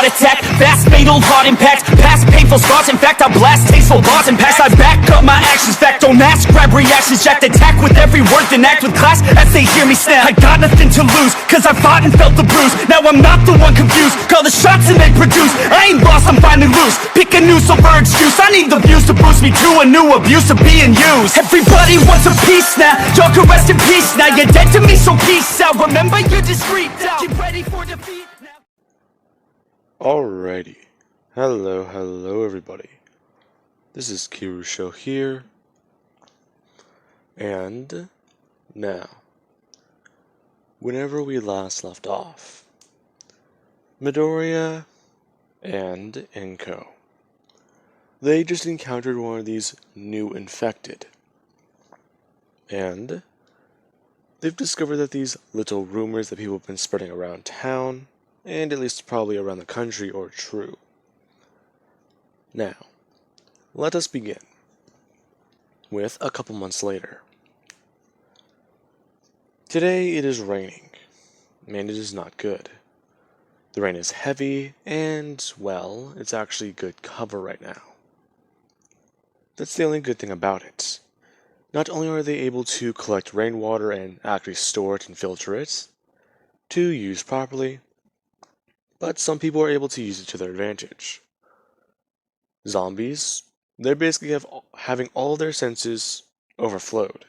attack, fast fatal heart impact, past painful scars. In fact, I blast tasteful bars and packs. I back up my actions, fact don't ask, grab reactions, jacked attack with every word, then act with class as they hear me snap. I got nothing to lose, cause I fought and felt the bruise. Now I'm not the one confused, call the shots and they produce. I ain't lost, I'm finally loose, pick a new silver excuse. I need the views to boost me to a new abuse of being used. Everybody wants a piece now, y'all can rest in peace now. You're dead to me, so peace out. Remember you're discreet now, get ready for defeat now. Alrighty. Hello everybody. This is Kirusho here. And now, whenever we last left off, Midoriya and Enko, they just encountered one of these new infected. And they've discovered that these little rumors that people have been spreading around town, and at least probably around the country, are true. Now, let us begin with a couple months later. Today it is raining, and it is not good. The rain is heavy, and, well, it's actually good cover right now. That's the only good thing about it. Not only are they able to collect rainwater and actually store it and filter it to use properly, but some people are able to use it to their advantage. Zombies, they're basically having all their senses overflowed.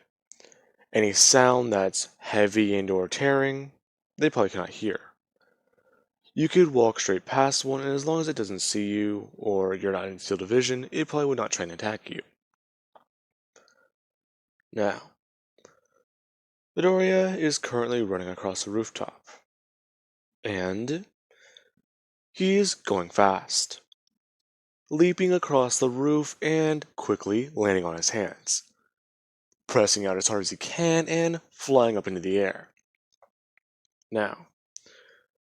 Any sound that's heavy and or tearing, they probably cannot hear. You could walk straight past one, and as long as it doesn't see you, or you're not in field of vision, it probably would not try and attack you. Now, Midoriya is currently running across the rooftop, and he is going fast, leaping across the roof and quickly landing on his hands, pressing out as hard as he can and flying up into the air. Now,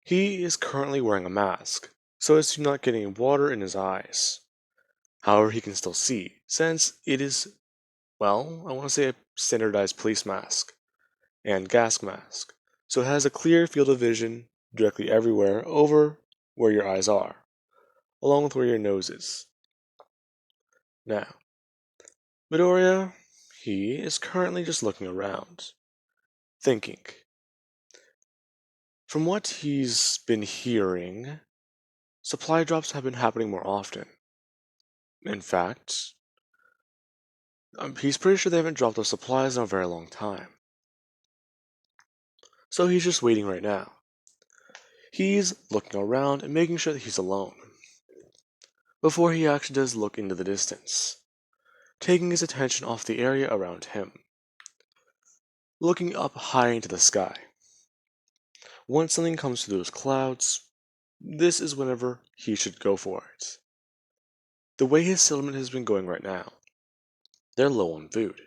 he is currently wearing a mask, so as to not get any water in his eyes. However, he can still see, since it is, well, I want to say a standardized police mask and gas mask, so it has a clear field of vision directly everywhere over where your eyes are, along with where your nose is. Now, Midoriya, he is currently just looking around, thinking. From what he's been hearing, supply drops have been happening more often. In fact, he's pretty sure they haven't dropped those supplies in a very long time. So he's just waiting right now. He's looking around and making sure that he's alone, before he actually does look into the distance, taking his attention off the area around him, looking up high into the sky. Once something comes through those clouds, this is whenever he should go for it. The way his settlement has been going right now, they're low on food,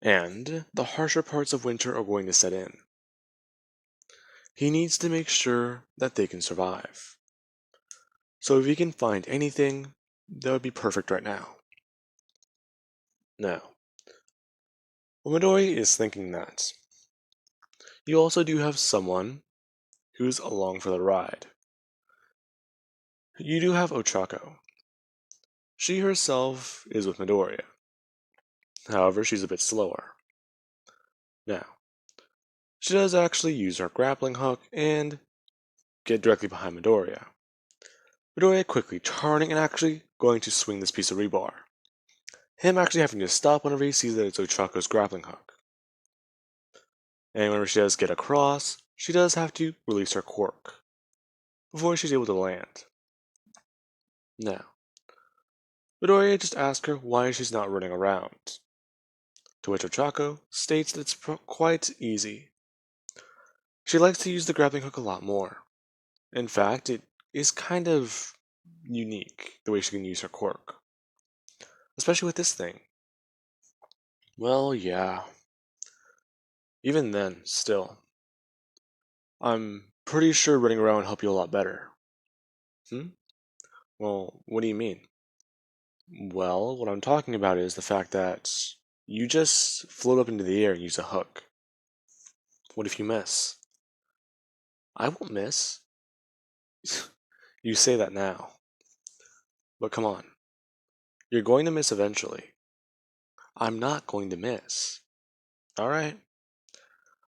and the harsher parts of winter are going to set in. He needs to make sure that they can survive. So if he can find anything, that would be perfect right now. Now, Midoriya is thinking that you also do have someone who's along for the ride. You do have Ochako. She herself is with Midoriya. However, she's a bit slower. Now, she does actually use her grappling hook and get directly behind Midoriya. Midoriya quickly turning and actually going to swing this piece of rebar. Him actually having to stop whenever he sees that it's Ochako's grappling hook. And whenever she does get across, she does have to release her quirk before she's able to land. Now, Midoriya just asks her why she's not running around, to which Ochako states that it's quite easy. She likes to use the grappling hook a lot more. In fact, it is kind of unique the way she can use her quirk, especially with this thing. Well, yeah. Even then, still, I'm pretty sure running around would help you a lot better. Well, what do you mean? Well, what I'm talking about is the fact that you just float up into the air and use a hook. What if you miss? I won't miss. You say that now. But come on. You're going to miss eventually. I'm not going to miss. Alright?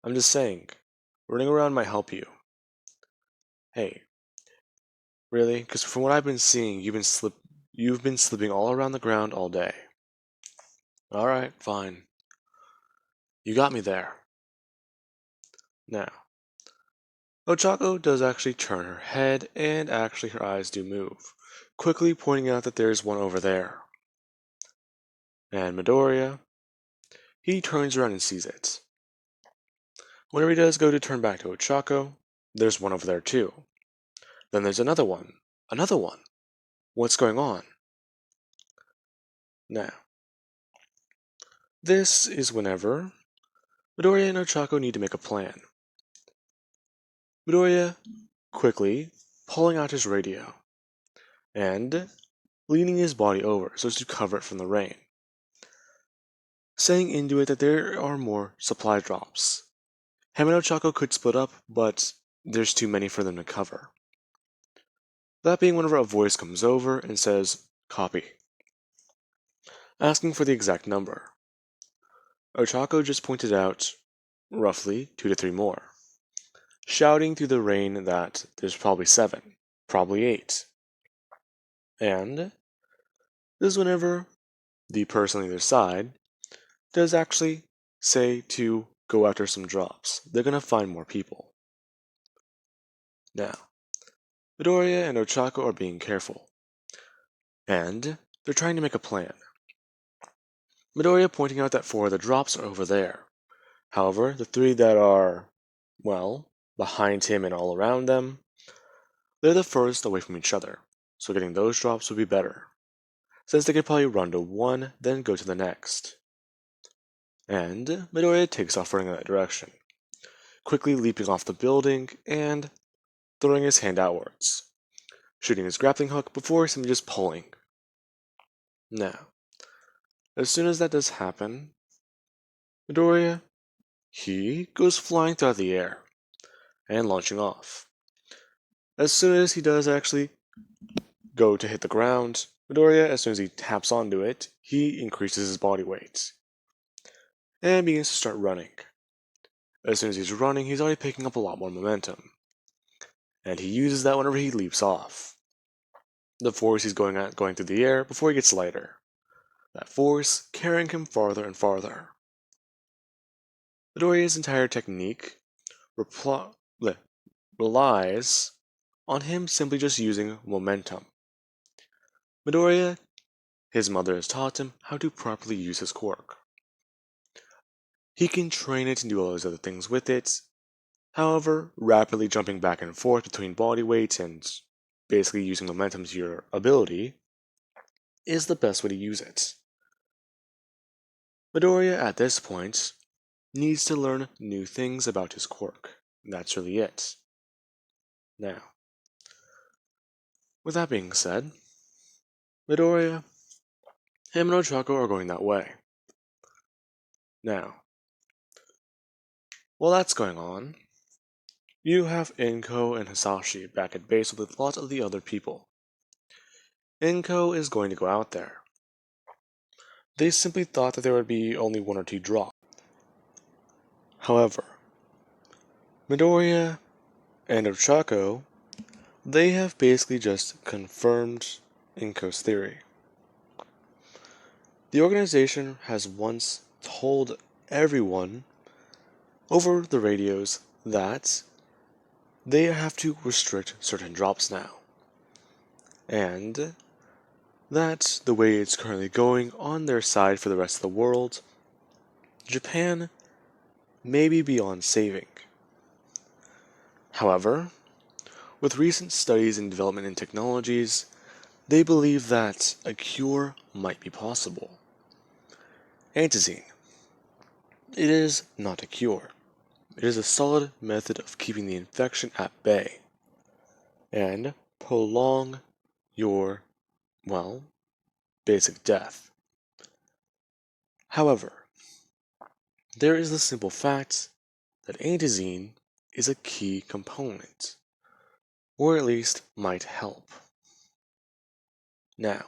I'm just saying. Running around might help you. Hey, really? Because from what I've been seeing, you've been slipping all around the ground all day. Alright, fine. You got me there. Now, Ochako does actually turn her head, and actually her eyes do move, quickly pointing out that there's one over there. And Midoriya, he turns around and sees it. Whenever he does go to turn back to Ochako, there's one over there too. Then there's another one. Another one. What's going on? Now, this is whenever Midoriya and Ochako need to make a plan. Midoriya quickly pulling out his radio and leaning his body over so as to cover it from the rain, saying into it that there are more supply drops. Him and Ochako could split up, but there's too many for them to cover. That being whenever a voice comes over and says, "Copy," asking for the exact number. Ochako just pointed out roughly 2 to 3 more, shouting through the rain that there's probably 7, probably 8. And this is whenever the person on either side does actually say to go after some drops. They're gonna find more people. Now, Midoriya and Ochako are being careful, and they're trying to make a plan. Midoriya pointing out that 4 of the drops are over there. However, the 3 that are, well, behind him and all around them, they're the furthest away from each other, so getting those drops would be better, since they could probably run to one, then go to the next. And Midoriya takes off running in that direction, quickly leaping off the building and throwing his hand outwards, shooting his grappling hook before simply just pulling. Now, as soon as that does happen, Midoriya, he goes flying throughout the air and launching off. As soon as he does actually go to hit the ground, Midoriya, as soon as he taps onto it, he increases his body weight and begins to start running. As soon as he's running, he's already picking up a lot more momentum, and he uses that whenever he leaps off. The force he's going through the air before he gets lighter. That force carrying him farther and farther. Midoriya's entire technique relies on him simply just using momentum. Midoriya, his mother has taught him how to properly use his quirk. He can train it and do all those other things with it. However, rapidly jumping back and forth between body weights and basically using momentum to your ability is the best way to use it. Midoriya, at this point, needs to learn new things about his quirk. That's really it. Now, with that being said, Midoriya, him and Ochako are going that way. Now, while that's going on, you have Inko and Hisashi back at base with a lot of the other people. Inko is going to go out there. They simply thought that there would be only 1 or 2 drops. However, Midoriya and Ochako, they have basically just confirmed Inko's theory. The organization has once told everyone over the radios that they have to restrict certain drops now. And that the way it's currently going on their side for the rest of the world, Japan may be beyond saving. However, with recent studies and development in technologies, they believe that a cure might be possible. Antizine. It is not a cure. It is a solid method of keeping the infection at bay and prolong your, well, basic death. However, there is the simple fact that antizine is a key component. or at least might help. Now,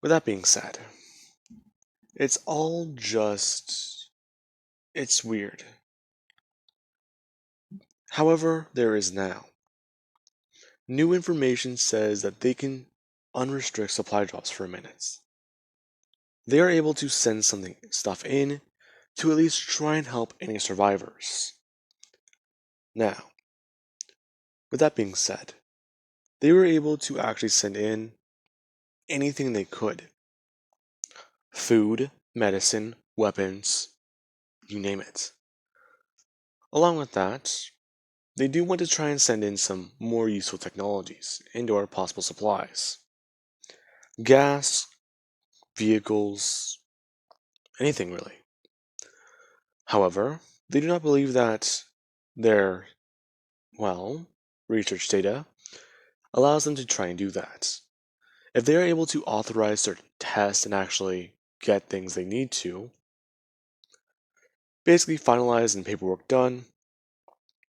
with that being said, it's weird. However, there is now. New information says that they can unrestrict supply drops for minutes. They are able to send stuff in to at least try and help any survivors. Now, with that being said, they were able to actually send in anything they could. Food, medicine, weapons, you name it. Along with that, they do want to try and send in some more useful technologies and/or possible supplies. Gas, vehicles, anything really. However, they do not believe that their, research data allows them to try and do that. If they are able to authorize certain tests and actually get things they need to, basically finalized and paperwork done,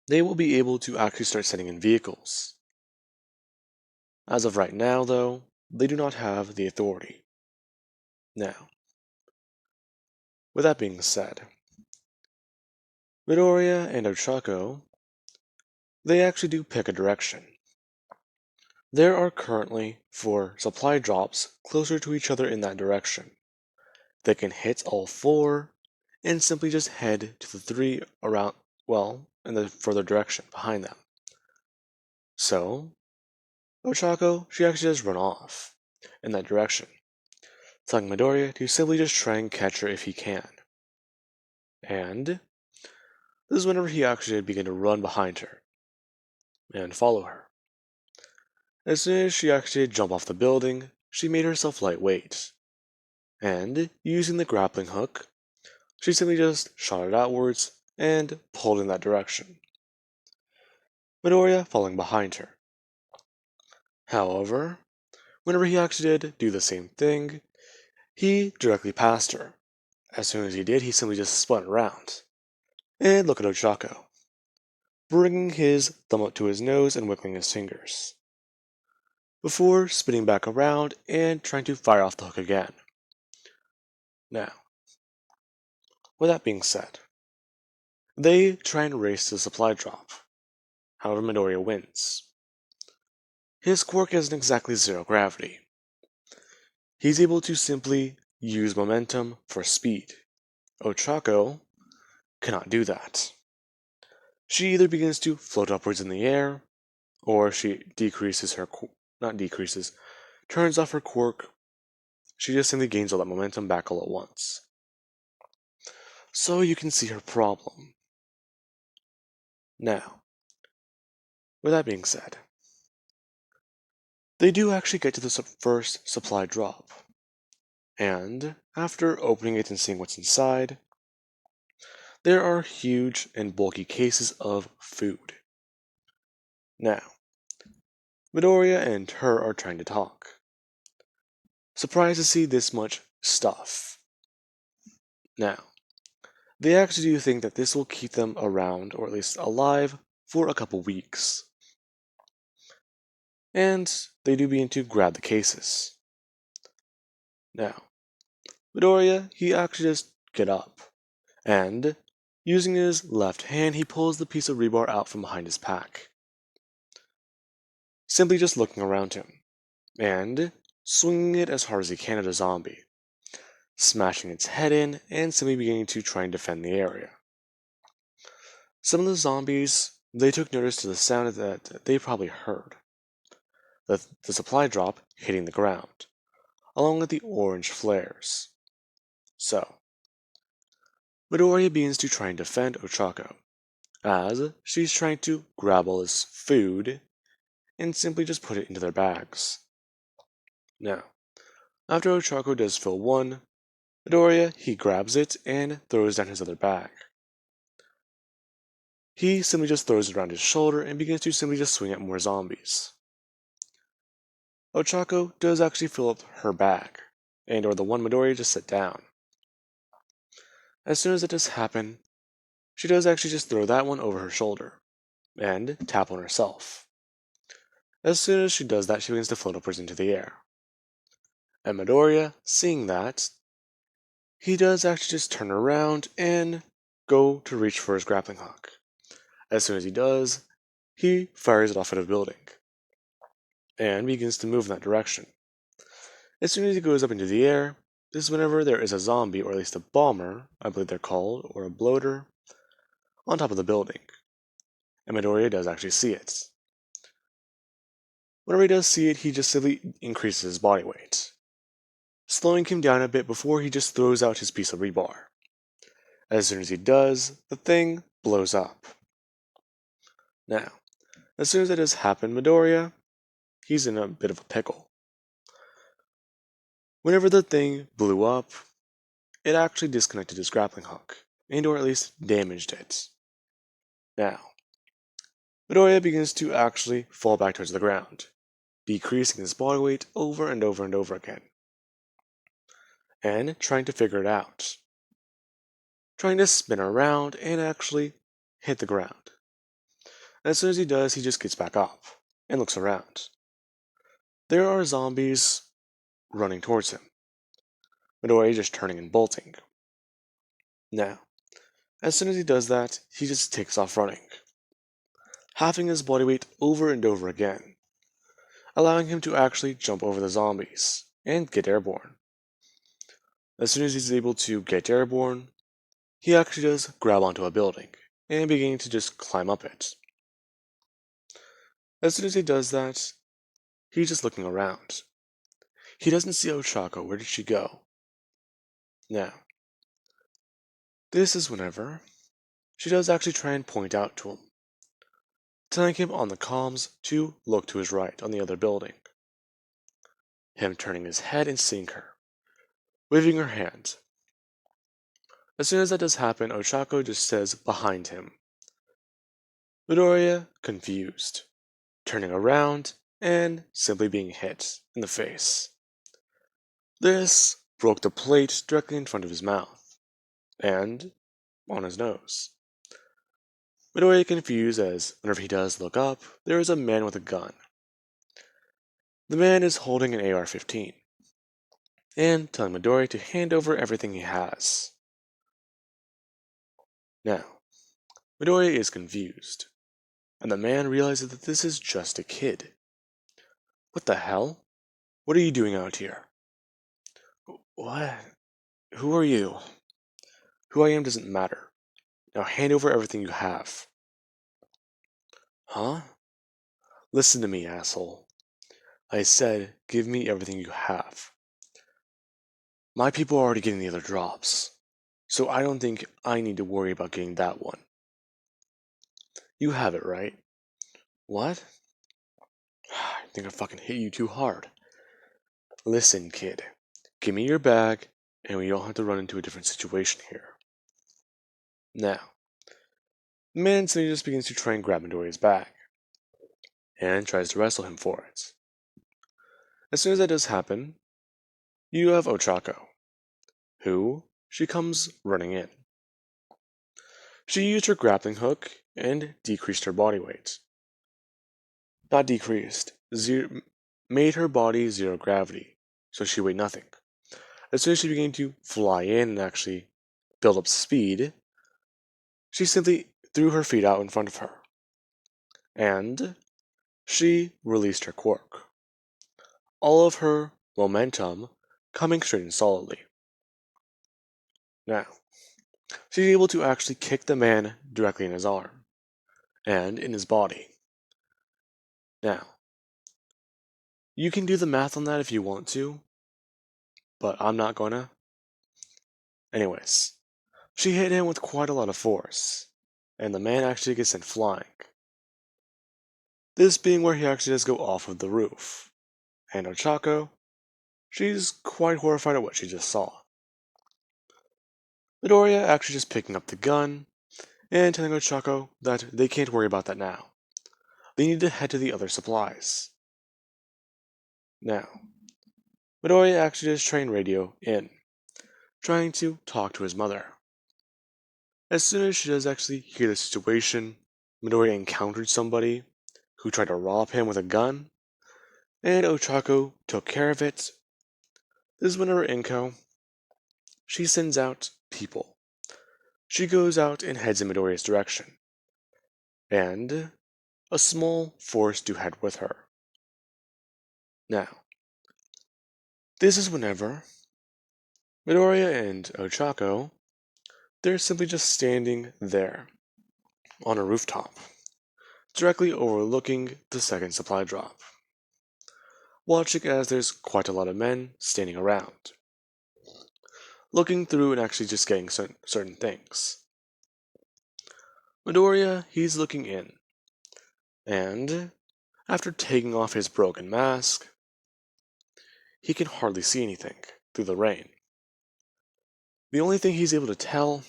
they will be able to actually start sending in vehicles. As of right now, though, they do not have the authority. Now, with that being said, Midoriya and Ochako, they actually do pick a direction. There are currently 4 supply drops closer to each other in that direction. They can hit all 4 and simply just head to the 3 around, in the further direction behind them. So, Ochako, she actually does run off in that direction, telling Midoriya to simply just try and catch her if he can. And this is whenever he actually began to run behind her and follow her. As soon as she actually jumped off the building, she made herself lightweight, and using the grappling hook, she simply just shot it outwards and pulled in that direction. Midoriya following behind her. However, whenever he actually did do the same thing, he directly passed her. As soon as he did, he simply just spun around. And look at Ochako, bringing his thumb up to his nose and wiggling his fingers, before spinning back around and trying to fire off the hook again. Now, with that being said, they try and race to the supply drop. However, Midoriya wins. His quirk isn't exactly zero gravity. He's able to simply use momentum for speed. Ochako cannot do that. She either begins to float upwards in the air, or she turns off her quirk. She just simply gains all that momentum back all at once. So you can see her problem. Now, with that being said, they do actually get to the first supply drop. And after opening it and seeing what's inside, there are huge and bulky cases of food. Now, Midoriya and her are trying to talk, surprised to see this much stuff. Now, they actually do think that this will keep them around, or at least alive, for a couple weeks. And they do begin to grab the cases. Now, Midoriya, he actually just get up, and using his left hand, he pulls the piece of rebar out from behind his pack, simply just looking around him, and swinging it as hard as he can at a zombie, smashing its head in, and simply beginning to try and defend the area. Some of the zombies, they took notice to the sound that they probably heard, the supply drop hitting the ground, along with the orange flares. So, Midoriya begins to try and defend Ochako, as she's trying to grab all his food and simply just put it into their bags. Now, after Ochako does fill one, Midoriya, he grabs it and throws down his other bag. He simply just throws it around his shoulder and begins to simply just swing at more zombies. Ochako does actually fill up her bag, or the one Midoriya just set down. As soon as it does happen, she does actually just throw that one over her shoulder, and tap on herself. As soon as she does that, she begins to float upwards into the air. And Midoriya, seeing that, he does actually just turn around and go to reach for his grappling hook. As soon as he does, he fires it off at a building and begins to move in that direction. As soon as he goes up into the air, this is whenever there is a zombie, or at least a bomber, I believe they're called, or a bloater, on top of the building. And Midoriya does actually see it. Whenever he does see it, he just simply increases his body weight, slowing him down a bit before he just throws out his piece of rebar. As soon as he does, the thing blows up. Now, as soon as that does happen, Midoriya, he's in a bit of a pickle. Whenever the thing blew up, it actually disconnected his grappling hook, and or at least damaged it. Now, Midoriya begins to actually fall back towards the ground, decreasing his body weight over and over and over again, and trying to figure it out. Trying to spin around and actually hit the ground. As soon as he does, he just gets back up and looks around. There are zombies running towards him. Midoriya just turning and bolting. Now, as soon as he does that, he just takes off running, halving his body weight over and over again, allowing him to actually jump over the zombies and get airborne. As soon as he's able to get airborne, he actually does grab onto a building and begin to just climb up it. As soon as he does that, he's just looking around. He doesn't see Ochako. Where did she go? Now, this is whenever she does actually try and point out to him, telling him on the comms to look to his right on the other building. Him turning his head and seeing her, waving her hand. As soon as that does happen, Ochako just says behind him. Midoriya, confused, turning around and simply being hit in the face. This broke the plate directly in front of his mouth, and on his nose. Midoriya confused as whenever he does look up, there is a man with a gun. The man is holding an AR-15, and telling Midoriya to hand over everything he has. Now, Midoriya is confused, and the man realizes that this is just a kid. What the hell? What are you doing out here? What? Who are you? Who I am doesn't matter. Now hand over everything you have. Huh? Listen to me, asshole. I said, give me everything you have. My people are already getting the other drops, so I don't think I need to worry about getting that one. You have it, right? What? I think I fucking hit you too hard. Listen, kid. Give me your bag, and we don't have to run into a different situation here. Now, the man suddenly just begins to try and grab Midoriya's bag, and tries to wrestle him for it. As soon as that does happen, you have Ochako, who she comes running in. She used her grappling hook and decreased her body weight. Not decreased, made her body zero gravity, so she weighed nothing. As soon as she began to fly in and actually build up speed, she simply threw her feet out in front of her, and she released her quirk. All of her momentum coming straight and solidly. Now, she's able to actually kick the man directly in his arm and in his body. Now, you can do the math on that if you want to, but I'm not gonna. Anyways, she hit him with quite a lot of force, and the man actually gets sent flying. This being where he actually does go off of the roof. And Ochako, she's quite horrified at what she just saw. Midoriya actually just picking up the gun and telling Ochako that they can't worry about that now. They need to head to the other supplies. Now, Midoriya actually just trained radio in, trying to talk to his mother. As soon as she does actually hear the situation, Midoriya encountered somebody who tried to rob him with a gun, and Ochako took care of it. This is whenever Inko, she sends out people. She goes out and heads in Midoriya's direction, and a small force do head with her. Now, this is whenever Midoriya and Ochako, they're simply just standing there on a rooftop, directly overlooking the second supply drop, watching as there's quite a lot of men standing around, looking through and actually just getting certain things. Midoriya, he's looking in, and after taking off his broken mask, he can hardly see anything through the rain. The only thing he's able to tell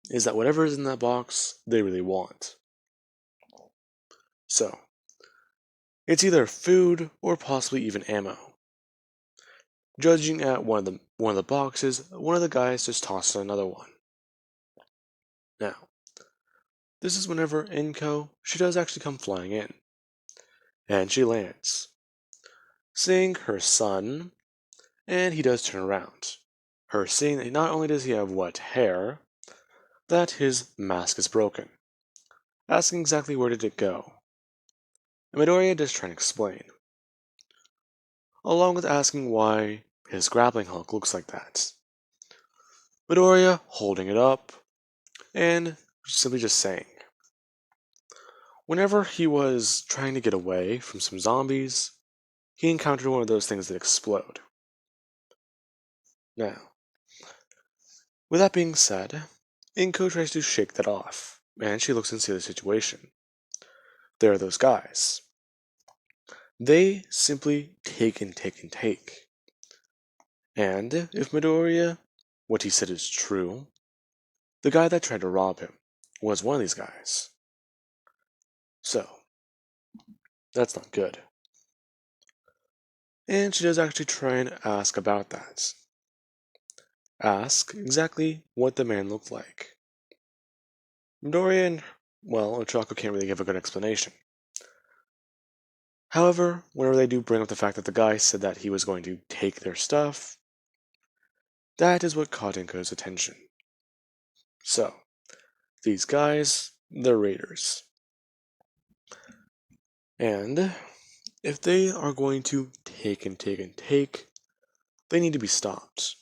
is that whatever is in that box, they really want. So, it's either food or possibly even ammo. Judging at one of the boxes, one of the guys just tossed another one. Now, this is whenever Inko, she does actually come flying in. And she lands, seeing her son, and he does turn around. Her seeing that not only does he have wet hair, that his mask is broken. Asking exactly where did it go. And Midoriya does try and explain, along with asking why his grappling hook looks like that. Midoriya holding it up, and simply just saying, whenever he was trying to get away from some zombies, he encountered one of those things that explode. Now, with that being said, Inko tries to shake that off, and she looks and sees the situation. There are those guys. They simply take and take and take. And if Midoriya, what he said is true, the guy that tried to rob him was one of these guys. So, that's not good. And she does actually try and ask about that. Ask exactly what the man looked like. Midoriya and, well, Ochako can't really give a good explanation. However, whenever they do bring up the fact that the guy said that he was going to take their stuff, that is what caught Inko's attention. So, these guys, they're raiders. And if they are going to take and take and take, they need to be stopped.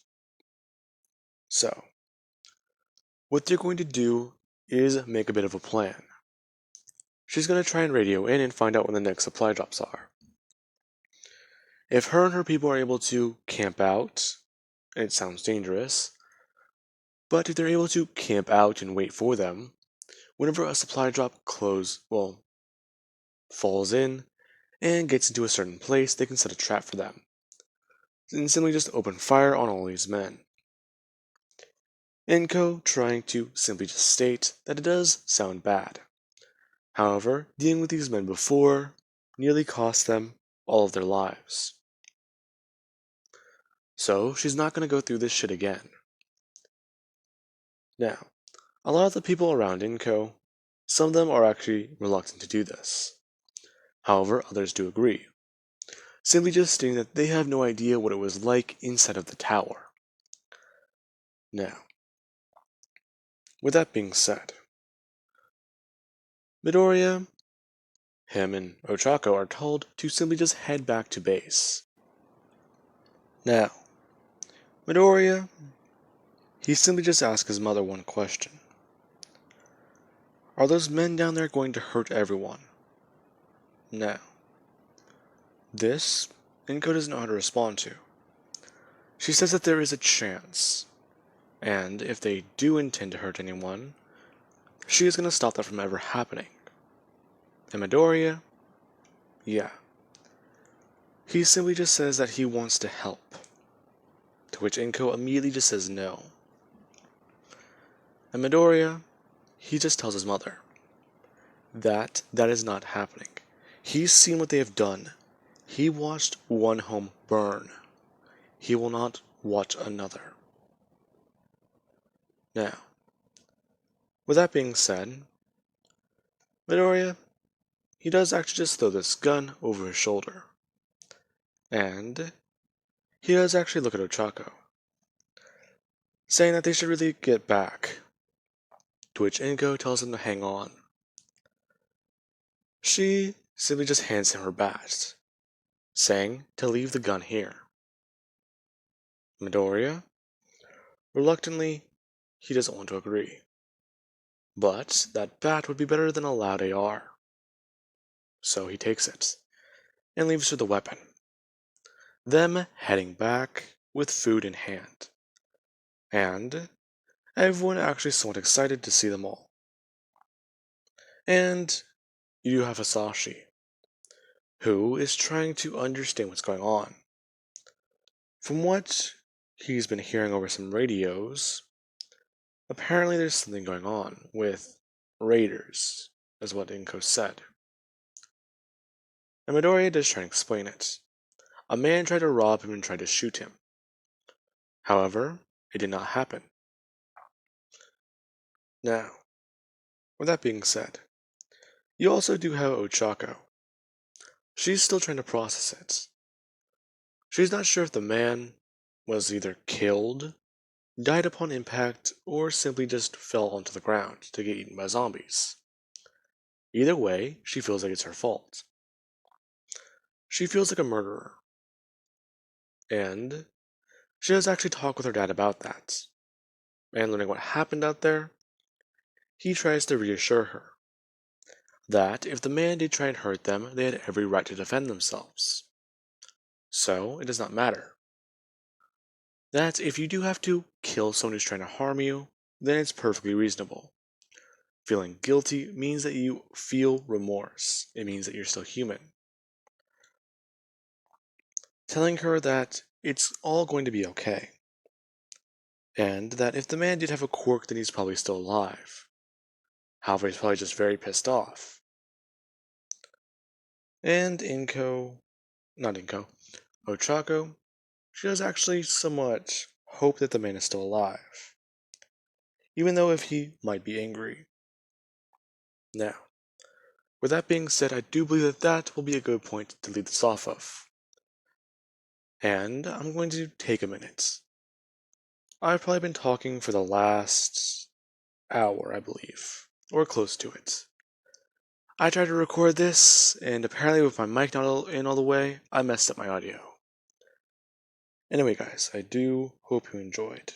So, what they're going to do is make a bit of a plan. She's going to try and radio in and find out when the next supply drops are. If her and her people are able to camp out, and it sounds dangerous, but if they're able to camp out and wait for them, whenever a supply drop falls in and gets into a certain place, they can set a trap for them, and simply just open fire on all these men. Inko trying to simply just state that it does sound bad. However, dealing with these men before nearly cost them all of their lives. So she's not going to go through this shit again. Now, a lot of the people around Inko, some of them are actually reluctant to do this. However, others do agree, simply just stating that they have no idea what it was like inside of the tower. Now, with that being said, Midoriya, him, and Ochako are told to simply just head back to base. Now, Midoriya, he simply just asks his mother one question. Are those men down there going to hurt everyone? Now, this, Inko doesn't know how to respond to. She says that there is a chance, and if they do intend to hurt anyone, she is going to stop that from ever happening. And Midoriya, yeah. He simply just says that he wants to help, to which Inko immediately just says no. And Midoriya, he just tells his mother that that is not happening. He's seen what they have done. He watched one home burn. He will not watch another. Now, with that being said, Midoriya, he does actually just throw this gun over his shoulder. And he does actually look at Ochako, saying that they should really get back, to which Inko tells him to hang on. She simply just hands him her bat, saying to leave the gun here. Midoriya, reluctantly, he doesn't want to agree. But that bat would be better than a loud AR. So he takes it, and leaves her the weapon. Them heading back with food in hand. And everyone actually somewhat excited to see them all. And you do have Hasashi, who is trying to understand what's going on. From what he's been hearing over some radios, apparently there's something going on with raiders, is what Inko said. And Midoriya does try and explain it. A man tried to rob him and tried to shoot him. However, it did not happen. Now, with that being said, you also do have Ochako. She's still trying to process it. She's not sure if the man was either killed, died upon impact, or simply just fell onto the ground to get eaten by zombies. Either way, she feels like it's her fault. She feels like a murderer. And she does actually talk with her dad about that. And learning what happened out there, he tries to reassure her that if the man did try and hurt them, they had every right to defend themselves. So, it does not matter. That if you do have to kill someone who's trying to harm you, then it's perfectly reasonable. Feeling guilty means that you feel remorse. It means that you're still human. Telling her that it's all going to be okay. And that if the man did have a quirk, then he's probably still alive. However, he's probably just very pissed off. And Ochako, she does actually somewhat hope that the man is still alive. Even though if he might be angry. Now, with that being said, I do believe that that will be a good point to lead this off of. And I'm going to take a minute. I've probably been talking for the last hour, I believe, or close to it. I tried to record this, and apparently with my mic not in all the way, I messed up my audio. Anyway guys, I do hope you enjoyed.